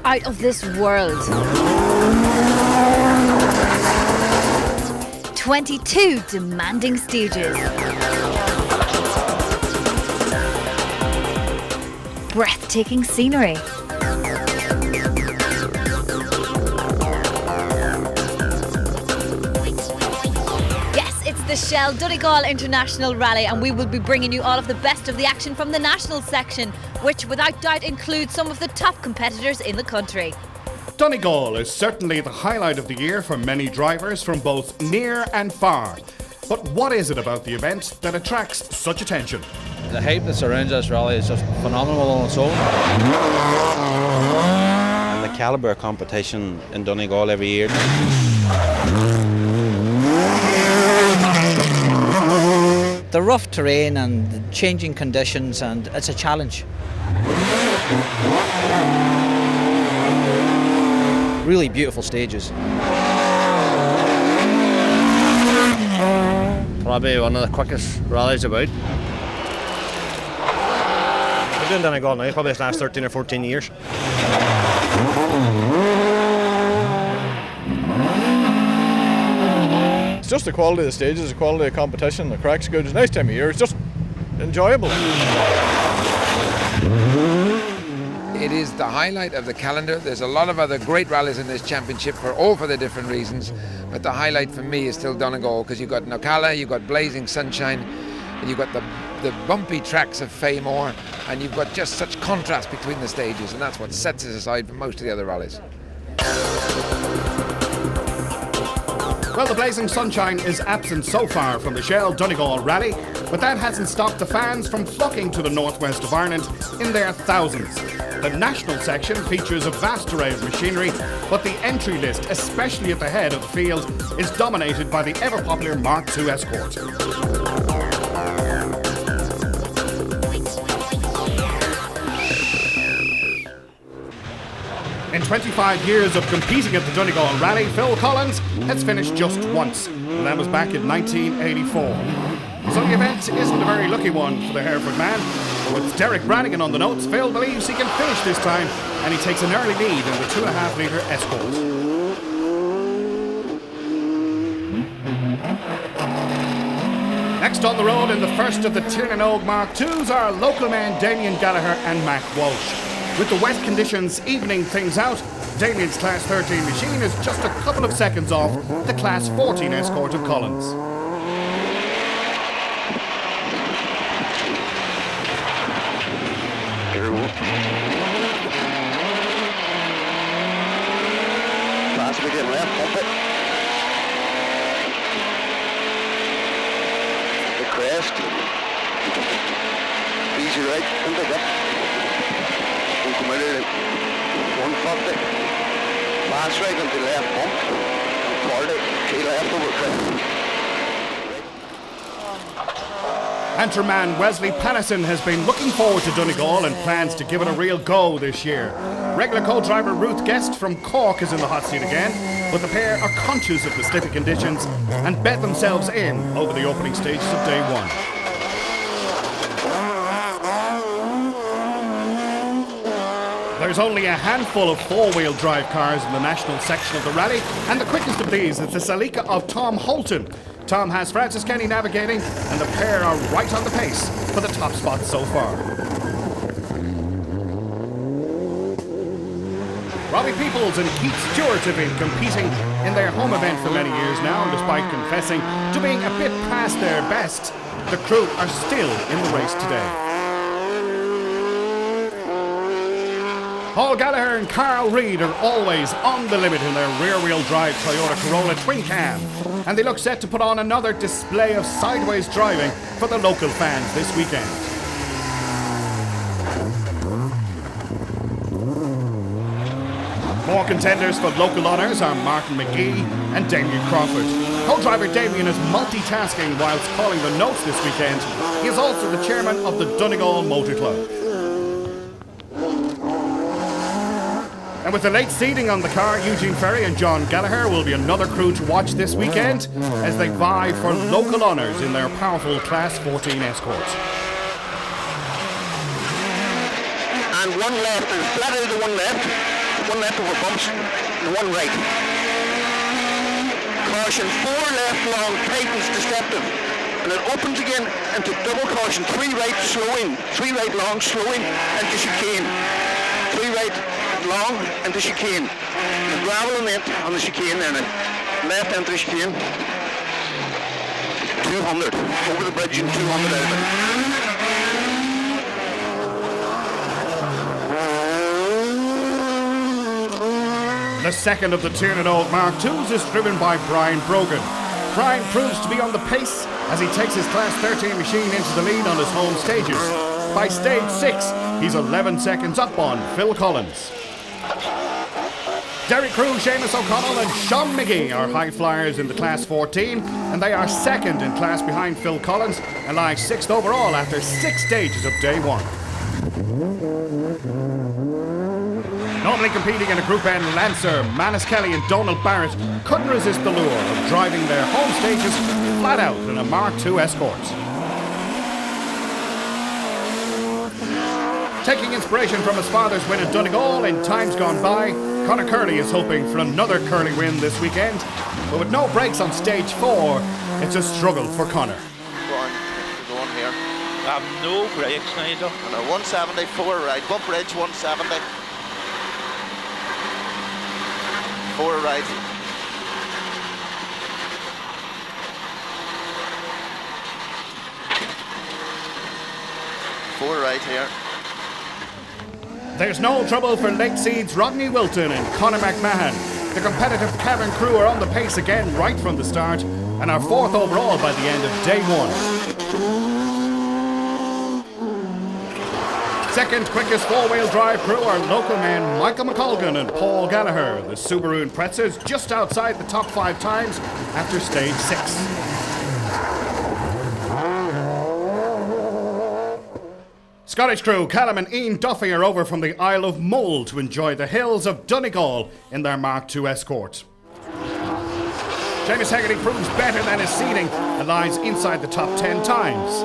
out of this world. 22 demanding stages. Breathtaking scenery. The Shell Donegal International Rally, and we will be bringing you all of the best of the action from the national section, which without doubt includes some of the top competitors in the country. Donegal is certainly the highlight of the year for many drivers from both near and far. But what is it about the event that attracts such attention? The hype that surrounds this rally is just phenomenal on its own. And the calibre of competition in Donegal every year. The rough terrain and the changing conditions, and it's a challenge. Really beautiful stages. Probably one of the quickest rallies about. I've been doing Donegal now, probably the last 13 or 14 years. It's just the quality of the stages, the quality of competition, the crack's good. It's a nice time of year, it's just enjoyable. It is the highlight of the calendar. There's a lot of other great rallies in this championship for the different reasons, but the highlight for me is still Donegal, because you've got Nocala, you've got blazing sunshine, and you've got the bumpy tracks of Faymore, and you've got just such contrast between the stages, and that's what sets us aside from most of the other rallies. Well, the blazing sunshine is absent so far from the Shell Donegal Rally, but that hasn't stopped the fans from flocking to the northwest of Ireland in their thousands. The national section features a vast array of machinery, but the entry list, especially at the head of the field, is dominated by the ever-popular Mark II Escort. In 25 years of competing at the Donegal Rally, Phil Collins has finished just once, and that was back in 1984. So the event isn't a very lucky one for the Hereford man, but with Derek Brannigan on the notes, Phil believes he can finish this time, and he takes an early lead in the 2.5 litre Escort. Next on the road in the first of the Tirnanog Mark IIs are local men Damian Gallagher and Mac Walsh. With the wet conditions evening things out, Damian's Class 13 machine is just a couple of seconds off the Class 14 Escort of Collins. Class begin left, pump it. The crest. Easy right, and pick up. Come out of 140, last right on the left pump, 40, key left over quick. Antrim-man Wesley Pannison has been looking forward to Donegal and plans to give it a real go this year. Regular co-driver Ruth Guest from Cork is in the hot seat again, but the pair are conscious of the slippy conditions and bet themselves in over the opening stages of day one. There's only a handful of four-wheel drive cars in the national section of the rally, and the quickest of these is the Celica of Tom Holton. Tom has Francis Kenny navigating, and the pair are right on the pace for the top spot so far. Robbie Peoples and Keith Stewart have been competing in their home event for many years now, and despite confessing to being a bit past their best, the crew are still in the race today. Paul Gallagher and Carl Reid are always on the limit in their rear-wheel drive Toyota Corolla twin cam, and they look set to put on another display of sideways driving for the local fans this weekend. More contenders for local honours are Martin McGee and Damian Crawford. Co-driver Damian is multitasking whilst calling the notes this weekend. He is also the chairman of the Donegal Motor Club. And with the late seeding on the car, Eugene Ferry and John Gallagher will be another crew to watch this weekend as they vie for local honours in their powerful Class 14 Escorts. And one left, and flat out of one left. one left over bumps, and one right. Caution, 4 left long, tightens deceptive. And it opens again into double caution, 3 right slowing, 3 right long slowing, into chicane. 3 right long into chicane. The gravel on the chicane there now. Left into the chicane. 200, over the bridge and 200 out of it. The second of the Donegal Mark IIs is driven by Brian Brogan. Brian proves to be on the pace as he takes his Class 13 machine into the lead on his home stages. By stage 6, he's 11 seconds up on Phil Collins. Derek Crew, Seamus O'Connell and Sean Miggy are high flyers in the Class 14, and they are second in class behind Phil Collins and lie 6th overall after 6 stages of day 1. Normally competing in a Group N, Lancer, Manus Kelly and Donald Barrett couldn't resist the lure of driving their home stages flat out in a Mark II Escort. Taking inspiration from his father's win at Donegal in times gone by, Conor Curley is hoping for another curly win this weekend, but with no brakes on stage 4, it's a struggle for Conor. Go on here. No brakes neither. And a 174 right, bump bridge 170. 4 right. Four right here. There's no trouble for late seeds Rodney Wilton and Conor McMahon. The competitive Cavan crew are on the pace again right from the start and are 4th overall by the end of day 1. Second quickest 4-wheel drive crew are local men Michael McColgan and Paul Gallagher. The Subaru Impreza's just outside the top 5 times after stage 6. Scottish crew Callum and Ian Duffy are over from the Isle of Mull to enjoy the hills of Donegal in their Mark II Escort. Seamus Hegarty proves better than his seeding and lies inside the top 10 times.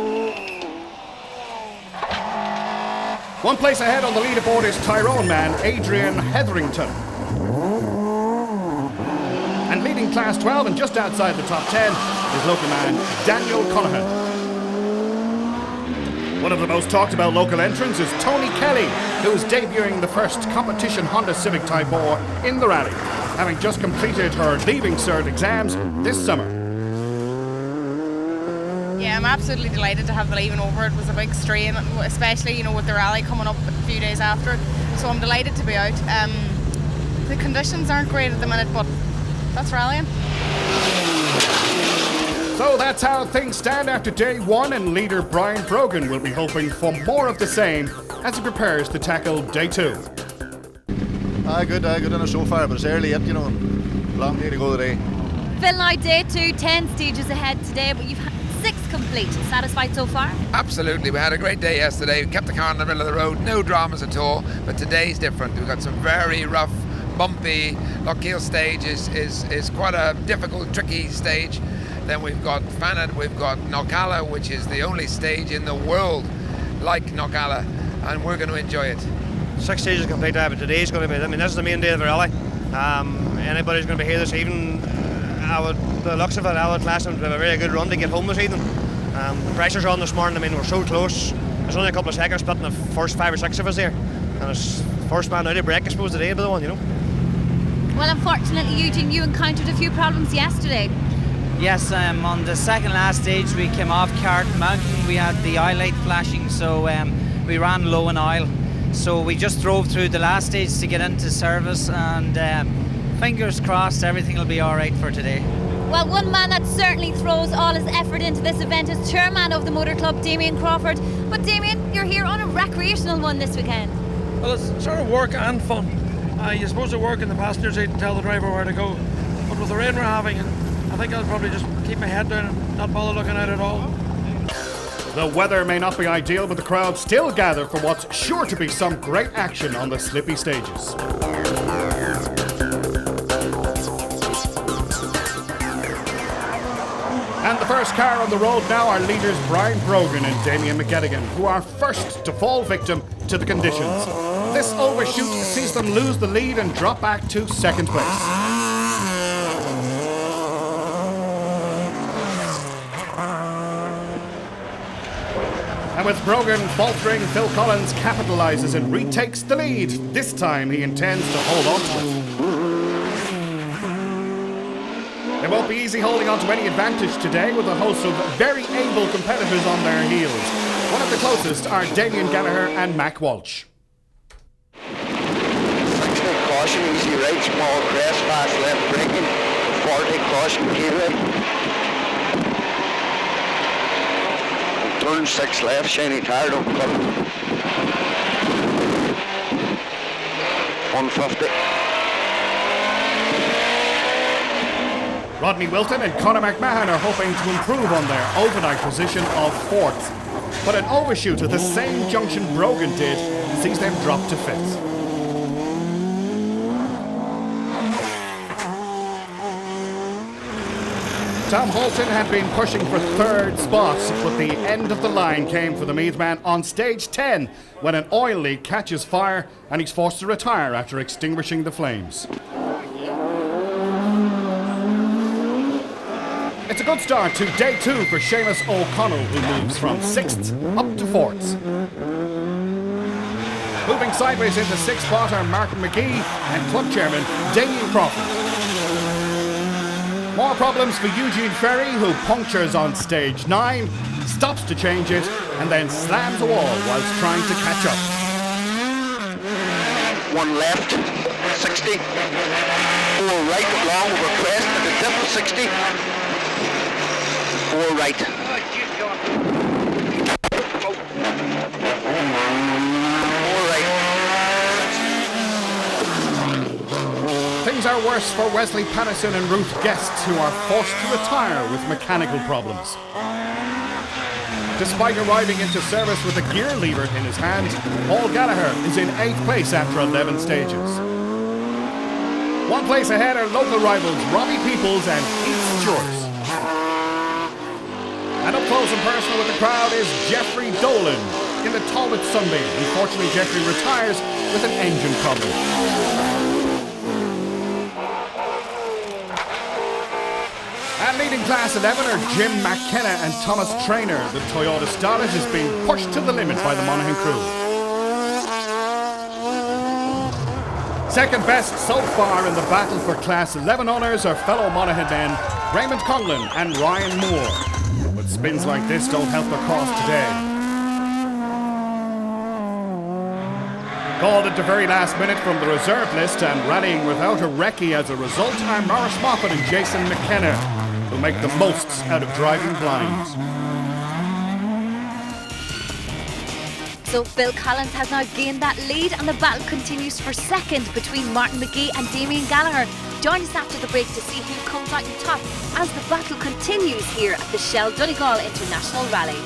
One place ahead on the leaderboard is Tyrone man Adrian Hetherington. And leading Class 12 and just outside the top 10 is local man Daniel Connolly. One of the most talked about local entrants is Tony Kelly, who is debuting the first competition Honda Civic Type R in the rally, having just completed her Leaving Cert exams this summer. Yeah, I'm absolutely delighted to have the leaving over. It was a big strain, especially with the rally coming up a few days after. So I'm delighted to be out. The conditions aren't great at the minute, but that's rallying. So that's how things stand after day 1, and leader Brian Brogan will be hoping for more of the same as he prepares to tackle day 2. Good enough so far, but it's early yet, long day to go today. Phil, now day 2, 10 stages ahead today, but you've had 6 complete. Satisfied so far? Absolutely. We had a great day yesterday. We kept the car in the middle of the road, no dramas at all. But today's different. We've got some very rough, bumpy. Lockheil stage is quite a difficult, tricky stage. Then we've got Fanad, we've got Knockalla, which is the only stage in the world like Knockalla, and we're going to enjoy it. 6 stages complete, but today's going to be, this is the main day of the rally. Anybody's going to be here this evening, the looks of it, I would class them to have a very good run to get home this evening. The pressure's on this morning, we're so close. There's only a couple of seconds splitting the first 5 or 6 of us here. And it's first man out of break, I suppose, today, by the one, Well, unfortunately, Eugene, you encountered a few problems yesterday. Yes, on the second last stage we came off Cart Mountain. We had the eye light flashing, so we ran low in oil. So we just drove through the last stage to get into service, and fingers crossed everything will be all right for today. Well, one man that certainly throws all his effort into this event is chairman of the motor club, Damian Crawford. But Damian, you're here on a recreational one this weekend. Well, it's sort of work and fun. You're supposed to work in the passenger seat and tell the driver where to go. But with the rain we're having, I think I'll probably just keep my head down and not bother looking out at all. The weather may not be ideal, but the crowd still gather for what's sure to be some great action on the slippy stages. And the first car on the road now are leaders Brian Brogan and Damian McGettigan, who are first to fall victim to the conditions. This overshoot sees them lose the lead and drop back to second place. And with Brogan faltering, Phil Collins capitalises and retakes the lead. This time he intends to hold on to it. It won't be easy holding on to any advantage today with a host of very able competitors on their heels. One of the closest are Damian Gallagher and Mac Walsh. Caution, easy right, small crest, fast left braking. 40, caution, key right. Turn 6 left, shiny tire, don't cut it. 150. Rodney Wilton and Conor McMahon are hoping to improve on their overnight position of 4th. But an overshoot at the same junction Brogan did sees them drop to 5th. Tom Holton had been pushing for 3rd spot, but the end of the line came for the Meath man on stage 10 when an oil leak catches fire and he's forced to retire after extinguishing the flames. It's a good start to day 2 for Seamus O'Connell, who moves from 6th up to 4th. Moving sideways into 6th spot are Martin McGee and club chairman Damian Crawford. More problems for Eugene Ferry, who punctures on stage 9, stops to change it, and then slams a wall whilst trying to catch up. 1 left, 60. 4 right, long over crest, and the dip of 60. 4 right. 4 right. Things are worse for Wesley Pattison and Ruth Guest, who are forced to retire with mechanical problems. Despite arriving into service with a gear lever in his hand, Paul Gallagher is in 8th place after 11 stages. 1 place ahead are local rivals Robbie Peoples and Keith Stewart. And up close and personal with the crowd is Jeffrey Dolan in the Talbot Sunbeam. Unfortunately, Jeffrey retires with an engine problem. And leading class 11 are Jim McKenna and Thomas Traynor. The Toyota Starlet is being pushed to the limit by the Monaghan crew. Second best so far in the battle for class 11 honours are fellow Monaghan men Raymond Conlon and Ryan Moore. But spins like this don't help their cause today. Called at the very last minute from the reserve list and rallying without a recce as a result are Maurice Moffat and Jason McKenna, who make the most out of driving blind. So Phil Collins has now gained that lead and the battle continues for second between Martin McGee and Damian Gallagher. Join us after the break to see who comes out on top as the battle continues here at the Shell Donegal International Rally.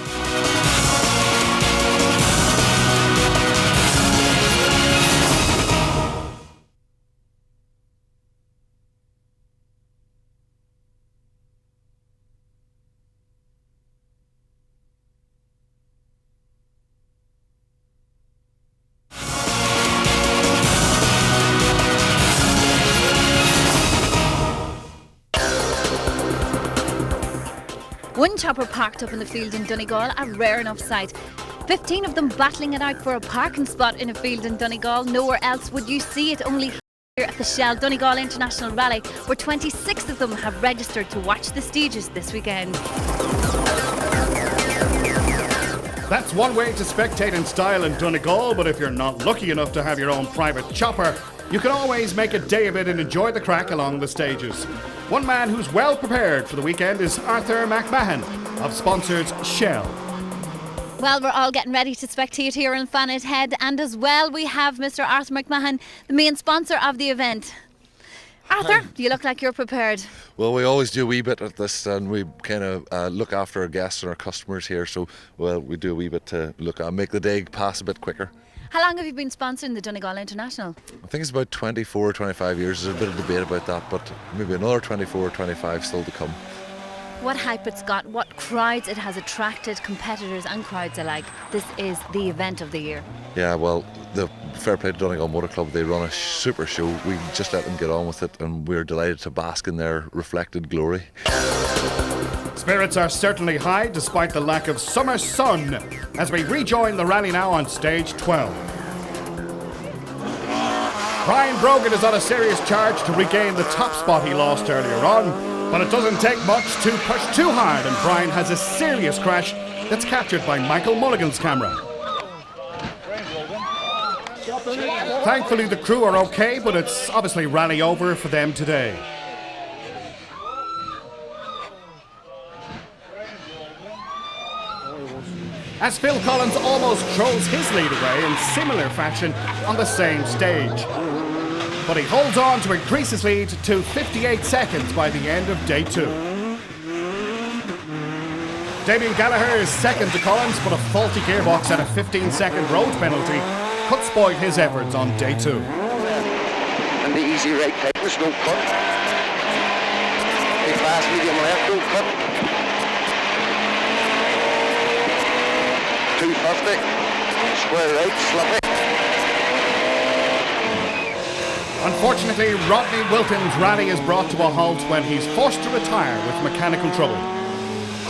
One chopper parked up in the field in Donegal, a rare enough sight. 15 of them battling it out for a parking spot in a field in Donegal. Nowhere else would you see it, only here at the Shell Donegal International Rally, where 26 of them have registered to watch the stages this weekend. That's one way to spectate in style in Donegal, but if you're not lucky enough to have your own private chopper, you can always make a day of it and enjoy the crack along the stages. One man who's well prepared for the weekend is Arthur McMahon of sponsors Shell. Well, we're all getting ready to spectate here in Fannet Head, and as well we have Mr. Arthur McMahon, the main sponsor of the event. Arthur, you look like you're prepared. Well, we always do a wee bit at this, and we kind of look after our guests and our customers here, so we do a wee bit to make the day pass a bit quicker. How long have you been sponsoring the Donegal International? I think it's about 24, 25 years. There's a bit of debate about that, but maybe another 24, 25 still to come. What hype it's got, what crowds it has attracted, competitors and crowds alike. This is the event of the year. Yeah, well, the fair play to Donegal Motor Club, they run a super show. We just let them get on with it, and we're delighted to bask in their reflected glory. Spirits are certainly high despite the lack of summer sun as we rejoin the rally now on stage 12. Brian Brogan is on a serious charge to regain the top spot he lost earlier on, but it doesn't take much to push too hard, and Brian has a serious crash that's captured by Michael Mulligan's camera. Thankfully the crew are okay, but it's obviously rally over for them today. As Phil Collins almost throws his lead away in similar fashion on the same stage. But he holds on to increase his lead to 58 seconds by the end of day 2. Damian Gallagher is second to Collins, but a faulty gearbox and a 15-second road penalty could spoil his efforts on day 2. And the easy right tightness, don't cut. The fast medium left, don't cut. 250, square right, slip it. Unfortunately, Rodney Wilton's rally is brought to a halt when he's forced to retire with mechanical trouble.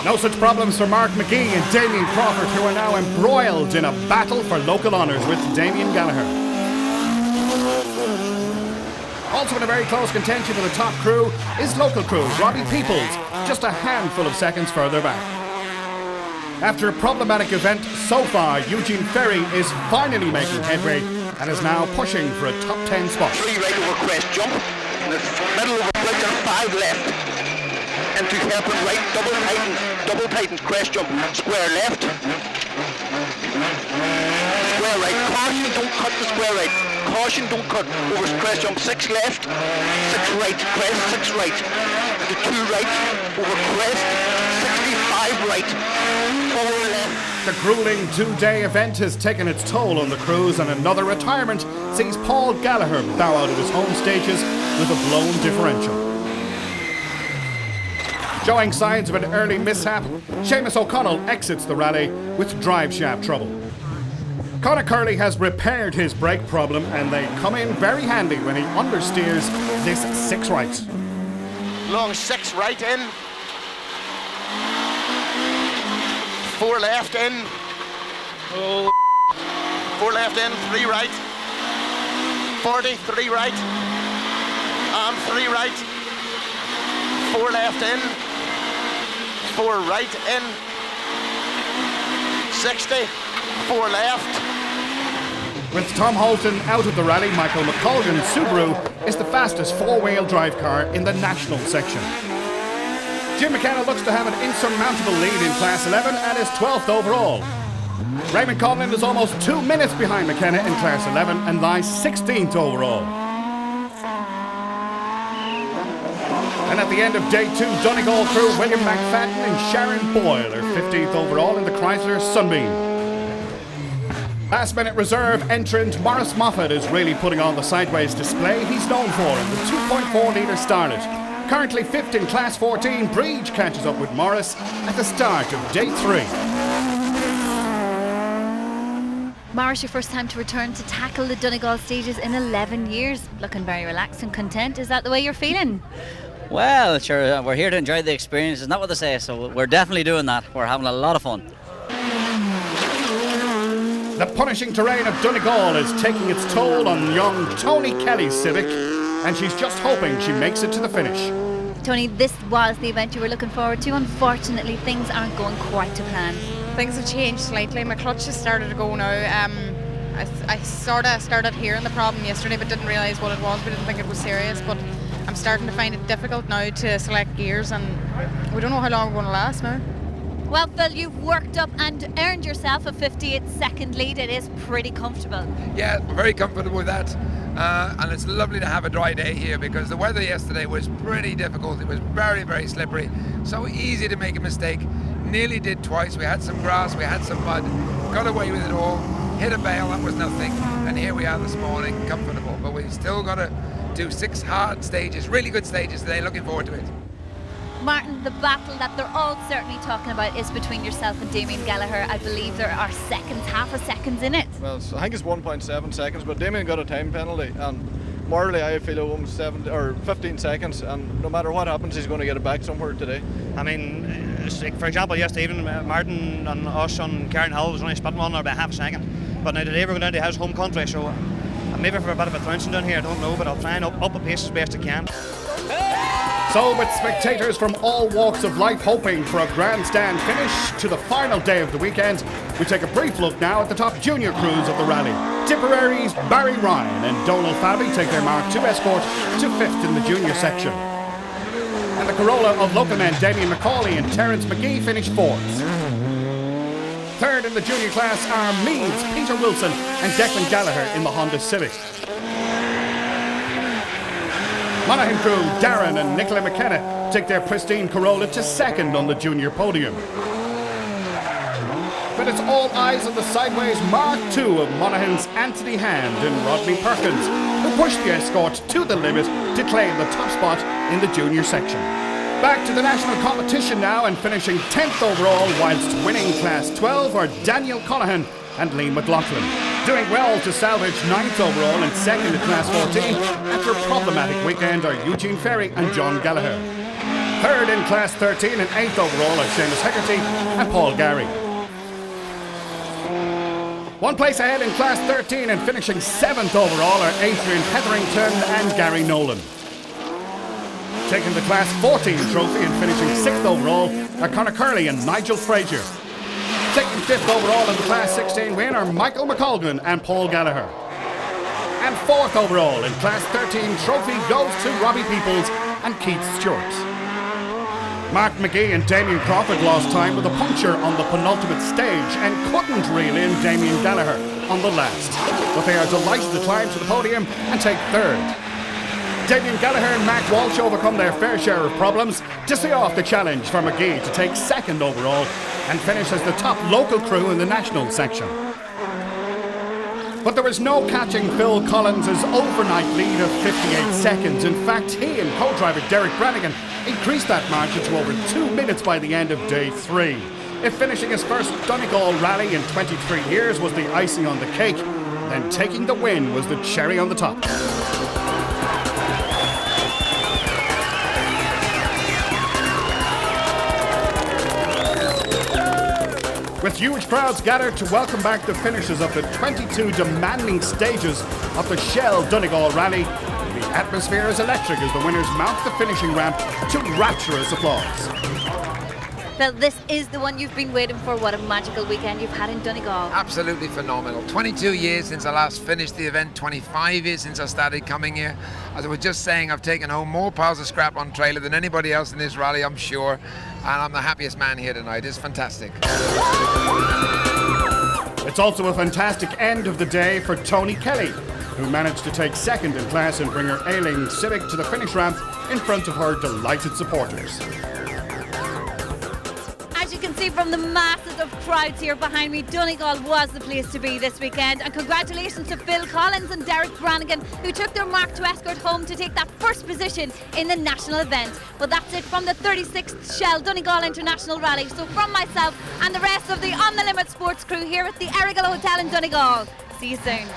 No such problems for Mark McGee and Damian Crawford, who are now embroiled in a battle for local honours with Damian Gallagher. Also in a very close contention for the top crew is local crew Robbie Peoples, just a handful of seconds further back. After a problematic event so far, Eugene Ferry is finally making headway and is now pushing for a top 10 spot. 3 right over crest jump, in the middle of a bridge and 5 left. Into hairpin right, double tighten, crest jump, square left. Square right, caution, don't cut the square right. Caution, don't cut, over crest jump, 6 left, 6 right, crest, 6 right. Into 2 right, over crest, 65 right, 4 left. The grueling 2-day event has taken its toll on the crews, and another retirement sees Paul Gallagher bow out of his home stages with a blown differential. Showing signs of an early mishap, Seamus O'Connell exits the rally with drive shaft trouble. Conor Curley has repaired his brake problem, and they come in very handy when he understeers this 6 right. Long 6 right in. 4 left in. Oh. 4 left in, 3 right. 40, 3 right. 3 right. 4 left in. 4 right in. 60, 4 left. With Tom Holton out of the rally, Michael McColgan's Subaru is the fastest 4-wheel drive car in the national section. Jim McKenna looks to have an insurmountable lead in Class 11 and is 12th overall. Raymond Conlon is almost 2 minutes behind McKenna in Class 11 and lies 16th overall. And at the end of day 2, Donegal crew William McFadden and Sharon Boyle are 15th overall in the Chrysler Sunbeam. Last minute reserve entrant Maurice Moffat is really putting on the sideways display he's known for in the 2.4 litre Starlet. Currently 5th in Class 14, Breach catches up with Morris at the start of day 3. Morris, your first time to return to tackle the Donegal stages in 11 years. Looking very relaxed and content. Is that the way you're feeling? Well, sure, we're here to enjoy the experience, isn't that what they say? So we're definitely doing that. We're having a lot of fun. The punishing terrain of Donegal is taking its toll on young Tony Kelly's Civic, and she's just hoping she makes it to the finish. Tony, this was the event you were looking forward to. Unfortunately, things aren't going quite to plan. Things have changed slightly. My clutch has started to go now. I sort of started hearing the problem yesterday, but didn't realise what it was. We didn't think it was serious, but I'm starting to find it difficult now to select gears, and we don't know how long we're going to last now. Well, Phil, you've worked up and earned yourself a 58-second lead. It is pretty comfortable. Yeah, very comfortable with that. And it's lovely to have a dry day here because the weather yesterday was pretty difficult. It was very, very slippery. So easy to make a mistake. Nearly did twice. We had some grass, we had some mud. Got away with it all. Hit a bale, that was nothing. And here we are this morning, comfortable. But we've still got to do 6 hard stages, really good stages today. Looking forward to it. Martin, the battle that they're all certainly talking about is between yourself and Damian Gallagher. I believe there are seconds, half a second in it. Well, I think it's 1.7 seconds, but Damian got a time penalty, and morally I feel it was 15 seconds, and no matter what happens, he's going to get it back somewhere today. I mean, like for example, yesterday even Martin and us on Cairn Hill was only spitting on there about half a second. But now today we're going down to his home country, so maybe for a bit of a trouncing down here, I don't know, but I'll try and up a pace as best I can. So, with spectators from all walks of life hoping for a grandstand finish to the final day of the weekend, we take a brief look now at the top junior crews of the rally. Tipperary's Barry Ryan and Donal Fabi take their Mark II escort to 5th in the junior section. And the Corolla of local men Damian McCauley and Terence McGee finish 4th. 3rd in the junior class are Meads, Peter Wilson and Declan Gallagher in the Honda Civic. Monaghan crew Darren and Nicola McKenna take their pristine Corolla to 2nd on the junior podium. But it's all eyes on the sideways Mark II of Monaghan's Anthony Hand and Rodney Perkins, who pushed the escort to the limit to claim the top spot in the junior section. Back to the national competition now, and finishing 10th overall whilst winning Class 12 are Daniel Conahan and Liam McLaughlin. Doing well to salvage 9th overall and 2nd in Class 14 after a problematic weekend are Eugene Ferry and John Gallagher. 3rd in Class 13 and 8th overall are Seamus Hegarty and Paul Gary. One place ahead in Class 13 and finishing 7th overall are Adrian Hetherington and Gary Nolan. Taking the Class 14 trophy and finishing 6th overall are Conor Curley and Nigel Frazier. Taking 5th overall in the Class 16 win are Michael McColgan and Paul Gallagher. And 4th overall in Class 13 trophy goes to Robbie Peoples and Keith Stewart. Mark McGee and Damian Crawford lost time with a puncture on the penultimate stage and couldn't reel in Damian Gallagher on the last. But they are delighted to climb to the podium and take 3rd. Damian Gallagher and Mark Walsh overcome their fair share of problems to see off the challenge for McGee to take 2nd overall and finish as the top local crew in the national section. But there was no catching Phil Collins' overnight lead of 58 seconds. In fact, he and co-driver Derek Brannigan increased that margin to over 2 minutes by the end of day 3. If finishing his first Donegal rally in 23 years was the icing on the cake, then taking the win was the cherry on the top. With huge crowds gathered to welcome back the finishers of the 22 demanding stages of the Shell Donegal Rally, the atmosphere is electric as the winners mount the finishing ramp to rapturous applause. Phil, this is the one you've been waiting for. What a magical weekend you've had in Donegal. Absolutely phenomenal. 22 years since I last finished the event, 25 years since I started coming here. As I was just saying, I've taken home more piles of scrap on trailer than anybody else in this rally, I'm sure. And I'm the happiest man here tonight. It's fantastic. It's also a fantastic end of the day for Tony Kelly, who managed to take 2nd in class and bring her ailing Civic to the finish ramp in front of her delighted supporters. As you can see from the masses of crowds here behind me, Donegal was the place to be this weekend. And congratulations to Phil Collins and Derek Brannigan, who took their Mark II escort home to take that first position in the national event. Well, that's it from the 36th Shell Donegal International Rally. So from myself and the rest of the On The Limit sports crew here at the Errigal Hotel in Donegal, see you soon.